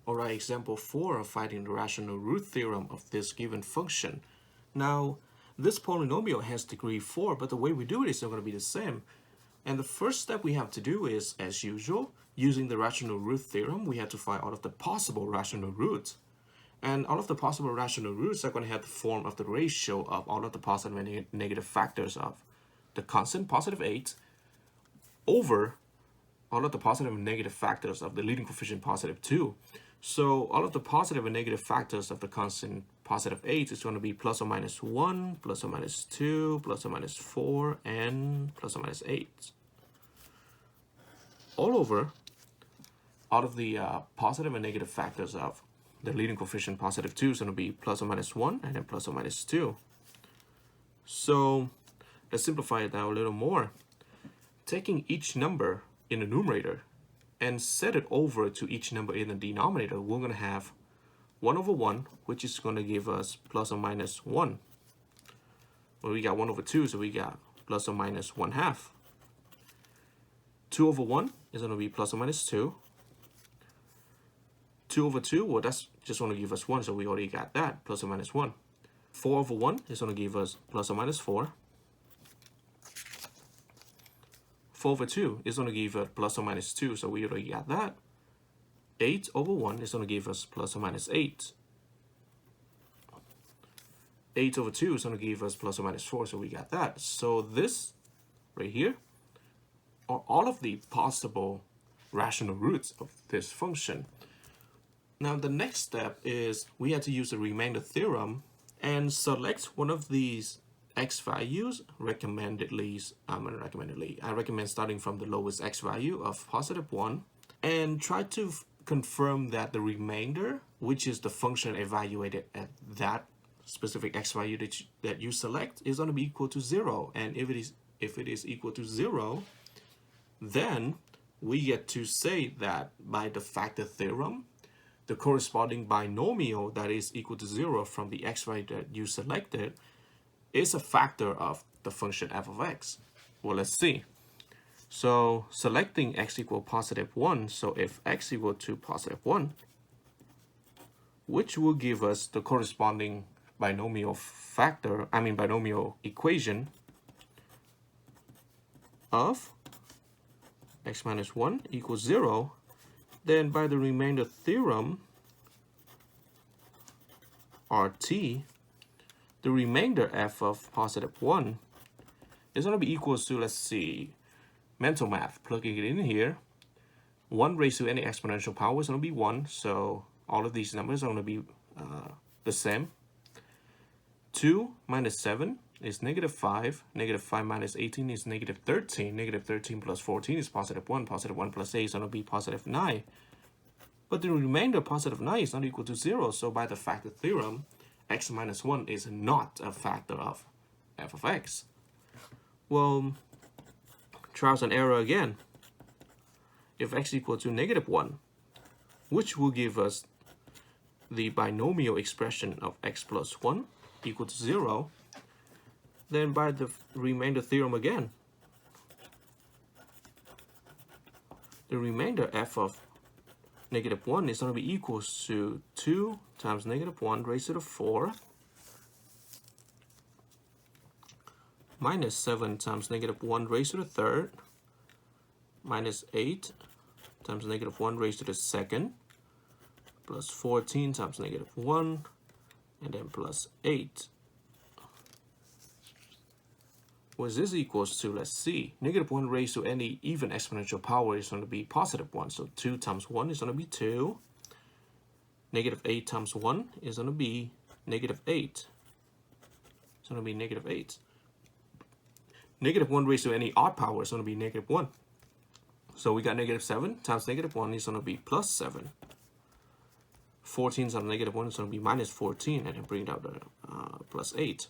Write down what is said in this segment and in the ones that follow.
Alright, example 4 of finding the rational root theorem of this given function. Now, this polynomial has degree 4, but the way we do it is not going to be the same. And the first step we have to do is, as usual, using the rational root theorem, we have to find all of the possible rational roots. And all of the possible rational roots are going to have the form of the ratio of all of the positive and negative factors of the constant positive 8 over all of the positive and negative factors of the leading coefficient positive 2. So all of the positive and negative factors of the constant positive 8 is going to be plus or minus 1, plus or minus 2, plus or minus 4, and plus or minus 8. All over all of the positive and negative factors of the leading coefficient positive 2 is going to be plus or minus 1 and then plus or minus 2. So let's simplify it now a little more. Taking each number in the numerator and set it over to each number in the denominator, we're going to have 1 over 1, which is going to give us plus or minus 1. Well, we got 1 over 2, so we got plus or minus 1/2. 2 over 1 is going to be plus or minus 2. 2 over 2, well, that's just going to give us 1, so we already got that, plus or minus 1. 4 over 1 is going to give us plus or minus 4. 4 over 2 is going to give us plus or minus 2, so we already got that. 8 over 1 is going to give us plus or minus 8. 8 over 2 is going to give us plus or minus 4, so we got that. So this right here are all of the possible rational roots of this function. Now the next step is we have to use the remainder theorem and select one of these x values I recommend starting from the lowest x value of positive 1 and try to confirm that the remainder, which is the function evaluated at that specific x value that you select, is going to be equal to 0. And if it is equal to 0, then we get to say that by the factor theorem, the corresponding binomial that is equal to 0 from the x value that you selected is a factor of the function f of x. Well, let's see. So selecting x equal positive 1, so if x equal to positive 1, which will give us the corresponding binomial equation of x minus 1 equals 0, then by the remainder theorem, RT, the remainder f of positive 1 is going to be equals to, let's see, mental math, plugging it in here. 1 raised to any exponential power is going to be 1, so all of these numbers are going to be the same. 2 minus 7 is negative 5. Negative 5 minus 18 is negative 13. Negative 13 plus 14 is positive 1. Positive 1 plus 8 is going to be positive 9. But the remainder positive 9 is not equal to 0, so by the factor theorem, x minus 1 is not a factor of f of x. Well, trials and error again. If x equal to negative 1, which will give us the binomial expression of x plus 1 equal to 0, then by the remainder theorem again, the remainder f of negative 1 is going to be equals to 2 times negative 1 raised to the 4 minus 7 times negative 1 raised to the 3rd minus 8 times negative 1 raised to the 2nd plus 14 times negative 1 and then plus 8. What this equals to, let's see, negative 1 raised to any even exponential power is going to be positive 1. So 2 times 1 is going to be 2. Negative 8 times 1 is going to be negative 8. It's going to be negative 8. Negative 1 raised to any odd power is going to be negative 1. So we got negative 7 times negative 1 is going to be plus 7. 14 times negative 1 is going to be minus 14, and then bring down the plus 8.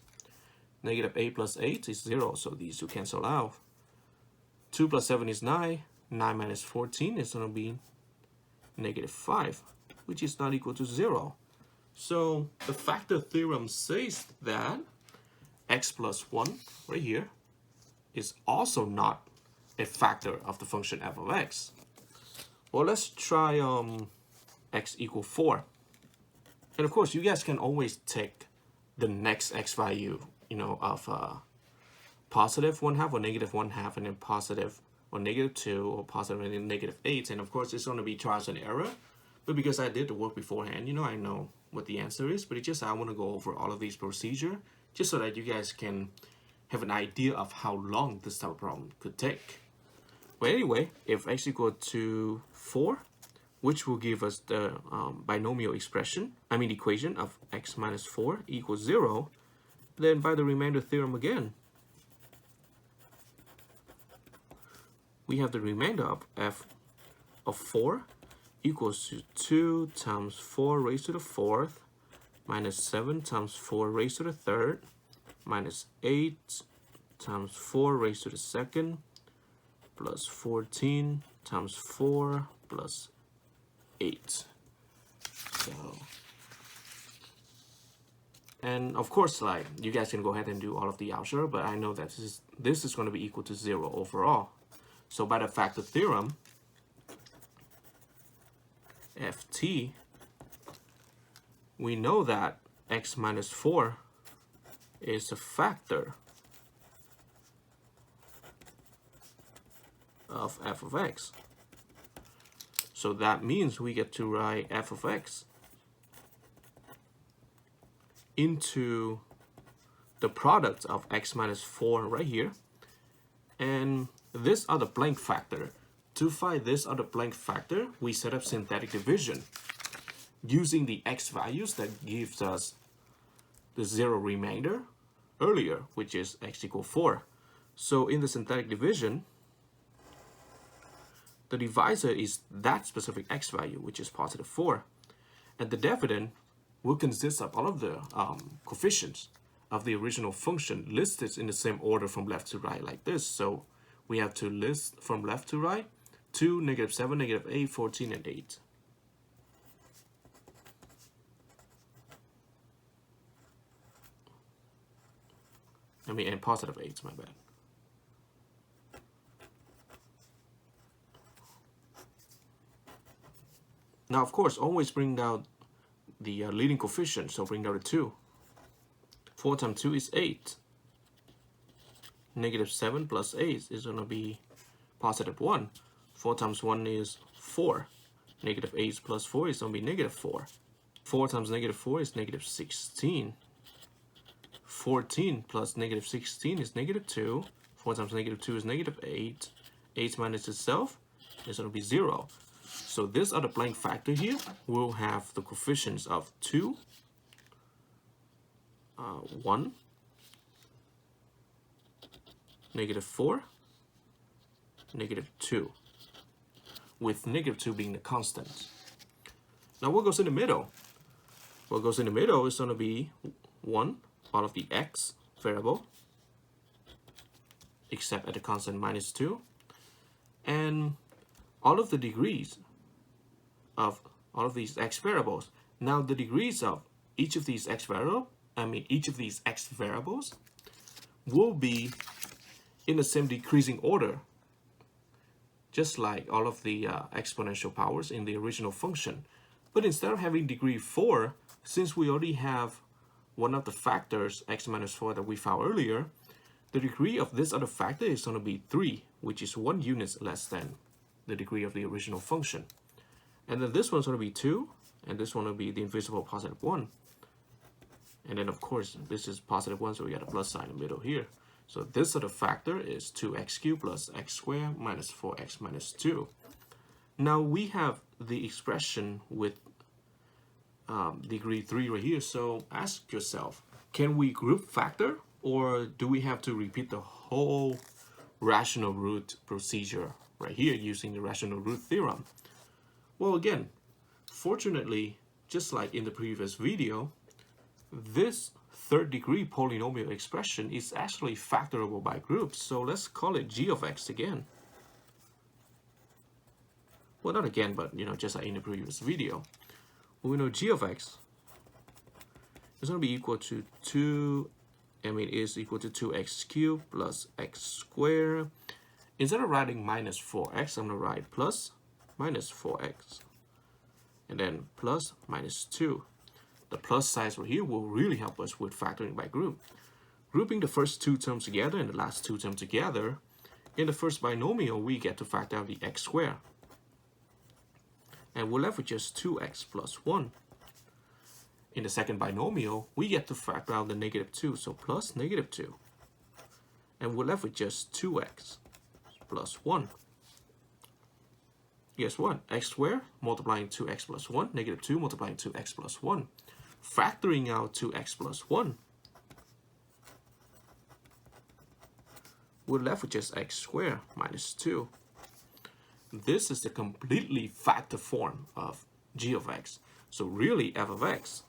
Negative 8 plus 8 is 0, so these two cancel out. 2 plus 7 is 9. 9 minus 14 is going to be negative 5, which is not equal to 0. So the factor theorem says that x plus 1 right here is also not a factor of the function f of x. Well, let's try x equal 4. And of course, you guys can always take the next x value, of positive 1/2 or negative 1/2, and then positive or negative 2 or positive and then negative 8. And of course, it's going to be trial and error. But because I did the work beforehand, I know what the answer is. But it's just I want to go over all of these procedure just so that you guys can have an idea of how long this type of problem could take. But anyway, if x equal to 4, which will give us the binomial equation of x minus 4 equals 0, then by the remainder theorem again, we have the remainder of f of 4 equals to 2 times 4 raised to the 4th minus 7 times 4 raised to the 3rd minus 8 times 4 raised to the 2nd plus 14 times 4 plus 8. So, and of course, like, you guys can go ahead and do all of the algebra, but I know that this is going to be equal to 0 overall. So by the factor theorem, ft, we know that x minus 4 is a factor of f of x. So that means we get to write f of x into the product of x minus 4 right here, and this other blank factor. To find this other blank factor, we set up synthetic division using the x values that gives us the 0 remainder earlier, which is x equal 4. So in the synthetic division, the divisor is that specific x value, which is positive 4. And the dividend will consist of all of the coefficients of the original function listed in the same order from left to right like this. So we have to list from left to right 2, -7, -8, 14, and 8. And positive 8, my bad. Now, of course, always bring down the leading coefficient, so bring down the 2. 4 times 2 is 8. -7 plus 8 is going to be positive 1. 4 times 1 is 4. -8 plus 4 is going to be -4. 4 times -4 is -16. 14 plus -16 is -2. 4 times -2 is -8. 8 minus itself is going to be 0. So this other blank factor here will have the coefficients of 2, 1, -4, -2, with -2 being the constant. Now what goes in the middle? What goes in the middle is going to be 1, all of the x variable, except at the constant -2, and all of the degrees of all of these x variables. Now the degrees of each of these x variables will be in the same decreasing order, just like all of the exponential powers in the original function. But instead of having degree 4, since we already have one of the factors, x minus 4, that we found earlier, the degree of this other factor is going to be 3, which is 1 unit less than the degree of the original function. And then this one's going to be 2, and this one will be the invisible positive 1. And then, of course, this is positive 1, so we got a plus sign in the middle here. So this other factor is 2x cubed plus x squared minus 4x minus 2. Now we have the expression with degree 3 right here. So ask yourself, can we group factor, or do we have to repeat the whole rational root procedure right here using the rational root theorem? Well, again, fortunately, just like in the previous video, this third degree polynomial expression is actually factorable by groups. So let's call it g of x again. Well, not again, but just like in the previous video. We know g of x is going to be equal to 2x cubed plus x squared. Instead of writing minus 4x, I'm going to write plus minus 4x. and then plus minus 2. The plus signs right here will really help us with factoring by group. Grouping the first two terms together and the last two terms together, in the first binomial, we get to factor out the x squared. And we're left with just 2x plus 1. In the second binomial, we get to factor out the negative 2, so plus negative 2. And we're left with just 2x plus 1. Guess what? X squared multiplying 2x plus 1, negative 2 multiplying 2x plus 1. Factoring out 2x plus 1, we're left with just x squared minus 2. This is the completely factor form of g of x. So really f of x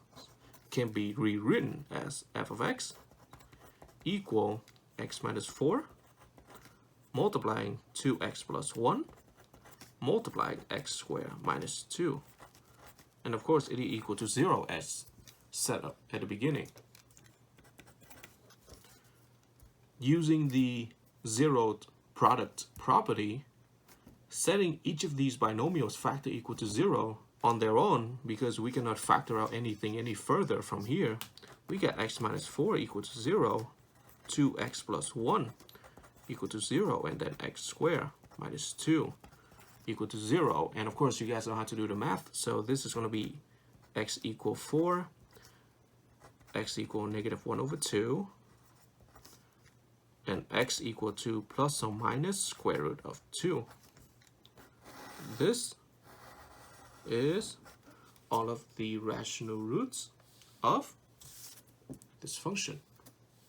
can be rewritten as f of x equal x minus 4 multiplying 2x plus 1 multiplying x squared minus 2. And of course it is equal to 0 as set up at the beginning. Using the zeroed product property, setting each of these binomials factor equal to 0 on their own, because we cannot factor out anything any further from here, we get x minus 4 equal to 0, 2x plus 1 equal to 0, and then x squared minus 2 equal to 0. And of course you guys know how to do the math, so this is going to be x equal 4, x equal negative 1 over 2, and x equal to plus or minus square root of 2. This is all of the rational roots of this function.